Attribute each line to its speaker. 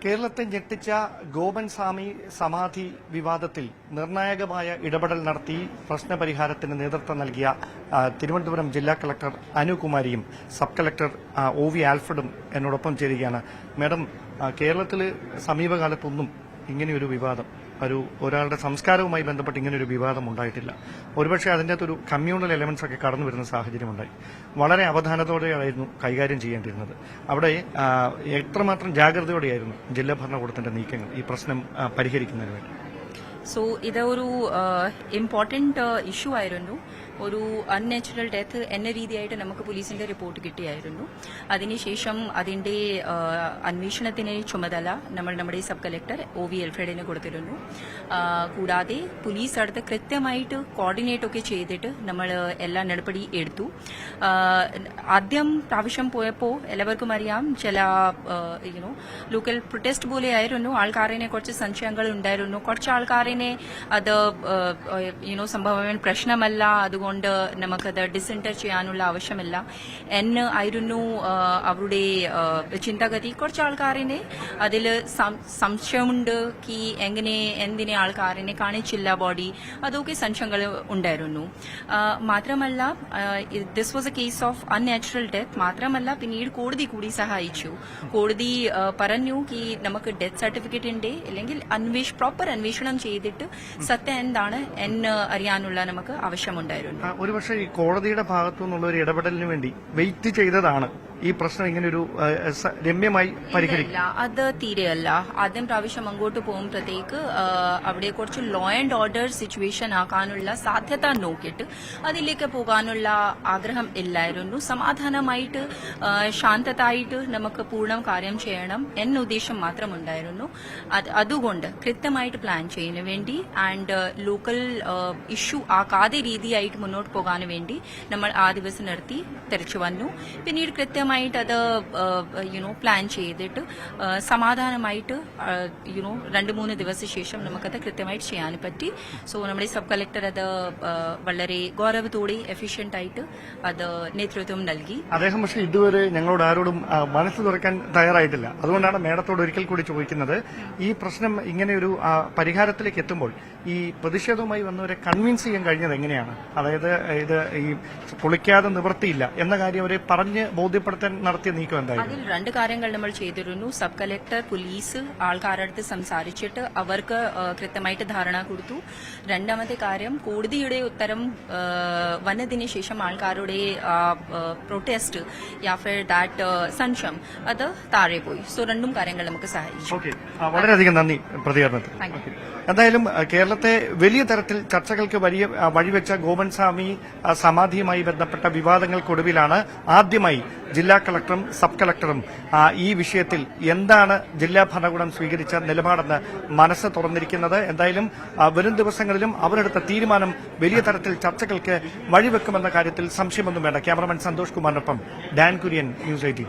Speaker 1: കേരളത്തെ ഞെട്ടിച്ച ഗോപൻ സ്വാമി സമാധി വിവാദത്തിൽ നിർണായകമായ ഇടപെടൽ നടത്തി പ്രശ്നപരിഹാരത്തിന് നേതൃത്വം നൽകിയ തിരുവനന്തപുരം ജില്ലാ കളക്ടർ അനുകുമാരിയും സബ് കളക്ടർ ഒ വി ആൽഫ്രഡും എന്നോടൊപ്പം ചേരുകയാണ്. മാഡം, കേരളത്തിൽ സമീപകാലത്തൊന്നും ഇങ്ങനെയൊരു വിവാദം, ഒരാളുടെ സംസ്കാരവുമായി ബന്ധപ്പെട്ട് ഇങ്ങനെയൊരു വിവാദം ഉണ്ടായിട്ടില്ല. ഒരുപക്ഷെ അതിൻ്റെ അകത്തൊരു കമ്മ്യൂണൽ എലമെന്റ്സ് ഒക്കെ കടന്നു വരുന്ന സാഹചര്യമുണ്ടായി. വളരെ അവധാനത്തോടെയായിരുന്നു കൈകാര്യം ചെയ്യേണ്ടിയിരുന്നത്. അവിടെ എത്രമാത്രം ജാഗ്രതയോടെയായിരുന്നു ജില്ലാ ഭരണകൂടത്തിന്റെ നീക്കങ്ങൾ ഈ പ്രശ്നം പരിഹരിക്കുന്നതിന് വേണ്ടി?
Speaker 2: സോ ഇത് ഒരു ഇമ്പോർട്ടന്റ് ഇഷ്യൂ ആയിരുന്നു. ഒരു അൺനാച്ചുറൽ ഡെത്ത് എന്ന രീതിയായിട്ട് നമുക്ക് പോലീസിന്റെ റിപ്പോർട്ട് കിട്ടിയായിരുന്നു. അതിനുശേഷം അതിന്റെ അന്വേഷണത്തിന് ചുമതല നമ്മുടെ സബ് കളക്ടർ ഒ വി ആൽഫ്രഡിന് കൊടുത്തിരുന്നു. കൂടാതെ പോലീസ് അടുത്ത് കൃത്യമായിട്ട് കോർഡിനേറ്റ് ഒക്കെ ചെയ്തിട്ട് നമ്മൾ എല്ലാ നടപടി എടുത്തു. ആദ്യം പ്രാവശ്യം പോയപ്പോൾ എല്ലാവർക്കും അറിയാം, ചില ലോക്കൽ പ്രൊട്ടസ്റ്റ് പോലെയായിരുന്നു. ആൾക്കാരിനെ കുറച്ച് സംശയങ്ങൾ ഉണ്ടായിരുന്നു. കുറച്ച് ആൾക്കാരിനെ അത് സംഭവം പ്രശ്നമല്ല, അതുകൊണ്ട് നമുക്കത് ഡിസെന്റർ ചെയ്യാനുള്ള ആവശ്യമില്ല എന്ന് ആയിരുന്നു അവരുടെ ചിന്താഗതി. കുറച്ച് ആൾക്കാരിനെ അതിൽ സംശയമുണ്ട്, എന്തിനെ ആൾക്കാരിനെ കാണിച്ചില്ല ബോഡി, അതൊക്കെ സംശയങ്ങൾ ഉണ്ടായിരുന്നു. മാത്രമല്ല, this was A case of unnatural death. മാത്രമല്ല, പിന്നീട് കോടതി കൂടി സഹായിച്ചു. കോടതി പറഞ്ഞു നമുക്ക് ഡെത്ത് സർട്ടിഫിക്കറ്റ് ഉണ്ട്, അല്ലെങ്കിൽ പ്രോപ്പർ അന്വേഷണം ചെയ്തിട്ട് സത്യം എന്താണ് എന്ന് അറിയാനുള്ള നമുക്ക് ആവശ്യമുണ്ടായിരുന്നു.
Speaker 1: ഒരുപക്ഷെ ഈ കോടതിയുടെ ഭാഗത്തു നിന്നുള്ള ഒരു ഇടപെടലിന് വേണ്ടി വെയിറ്റ് ചെയ്തതാണ് ഈ പ്രശ്നം ഇങ്ങനൊരു രമ്യമായി പരിഹരിക്കില്ല.
Speaker 2: അത് തീരെയല്ല. ആദ്യം പ്രാവശ്യം അങ്ങോട്ട് പോകുമ്പോഴത്തേക്ക് അവിടെ കുറച്ച് ലോ ആൻഡ് ഓർഡർ സിറ്റുവേഷൻ ആക്കാനുള്ള സാധ്യത നോക്കിയിട്ട് അതിലേക്ക് പോകാനുള്ള ആഗ്രഹം ഇല്ലായിരുന്നു. സമാധാനമായിട്ട് ശാന്തതായിട്ട് നമുക്ക് പൂർണ്ണ കാര്യം ചെയ്യണം എന്ന ഉദ്ദേശം മാത്രമുണ്ടായിരുന്നു. അതുകൊണ്ട് കൃത്യമായിട്ട് പ്ലാൻ ചെയ്യാൻ വേണ്ടി ആൻഡ് ലോക്കൽ ഇഷ്യൂ ആക്കാതെ രീതിയായിട്ട് മുന്നോട്ട് പോകാൻ വേണ്ടി നമ്മൾ ആ ദിവസം നിർത്തി തിരിച്ചു വന്നു. പിന്നീട് കൃത്യമായിട്ട് അത് പ്ലാൻ ചെയ്തിട്ട് സമാധാനമായിട്ട് 2-3 ദിവസം ശേഷം നമുക്കത് കൃത്യമായിട്ട് ചെയ്യാൻ പറ്റി. സോ നമ്മുടെ സബ് കളക്ടർ അത് വളരെ ഗൗരവത്തോടെ എഫിഷ്യന്റ് ആയിട്ട് അത് നേതൃത്വം നൽകി.
Speaker 1: അദ്ദേഹം പക്ഷേ ഇതുവരെ ഞങ്ങളോട് ആരോടും മനസ്സ് തുറക്കാൻ തയ്യാറായിട്ടില്ല. അതുകൊണ്ടാണ് മേഡത്തോട് ഒരിക്കൽ കൂടി ചോദിക്കുന്നത്, ഈ പ്രശ്നം ഇങ്ങനെയൊരു പരിഹാരത്തിലേക്ക് എത്തുമ്പോൾ ഈ പ്രതിഷേധവുമായി വന്നവരെ കൺവിൻസ് ചെയ്യാൻ കഴിഞ്ഞത് എങ്ങനെയാണ്? അതായത് ഇത് ഈ പൊളിക്കാതെ നിവൃത്തിയില്ല എന്ന കാര്യം അവരെ പറഞ്ഞ് ബോധ്യപ്പെടുത്താൻ നടത്തിയ നീക്കം എന്തായിരുന്നു?
Speaker 2: അതിൽ 2 കാര്യങ്ങൾ നമ്മൾ ചെയ്തിരുന്നു. സബ് കളക്ടർ, പോലീസ് ആൾക്കാരുടെ അടുത്ത് സംസാരിച്ചിട്ട് അവർക്ക് കൃത്യമായിട്ട് ധാരണ കൊടുത്തു. രണ്ടാമത്തെ കാര്യം, കോടതിയുടെ ഉത്തരം വന്നതിന് ശേഷം ആൾക്കാരുടെ പ്രൊട്ടസ്റ്റ് സംശയം അത് താഴെ പോയി. സോ 2 കാര്യങ്ങൾ നമുക്ക് സഹായിച്ചു.
Speaker 1: വളരെയധികം നന്ദി പ്രതികരണത്തിൽ. എന്തായാലും കേരളത്തെ വലിയ തരത്തിൽ ചർച്ചകൾക്ക് വഴിവെച്ച ഗോപൻ സ്വാമി സമാധിയുമായി ബന്ധപ്പെട്ട വിവാദങ്ങൾക്കൊടുവിലാണ് ആദ്യമായി ജില്ലാ കളക്ടറും സബ് കളക്ടറും ഈ വിഷയത്തിൽ എന്താണ് ജില്ലാ ഭരണകൂടം സ്വീകരിച്ച നിലപാടെന്ന് മനസ്സ് തുറന്നിരിക്കുന്നത്. എന്തായാലും വരും ദിവസങ്ങളിലും അവരെടുത്ത തീരുമാനം വലിയ തരത്തിൽ ചർച്ചകൾക്ക് വഴിവെക്കുമെന്ന കാര്യത്തിൽ സംശയമൊന്നും വേണ്ട. ക്യാമറമാൻ സന്തോഷ് കുമാറിനൊപ്പം ഡാൻ കുര്യൻ, ന്യൂസ് 18.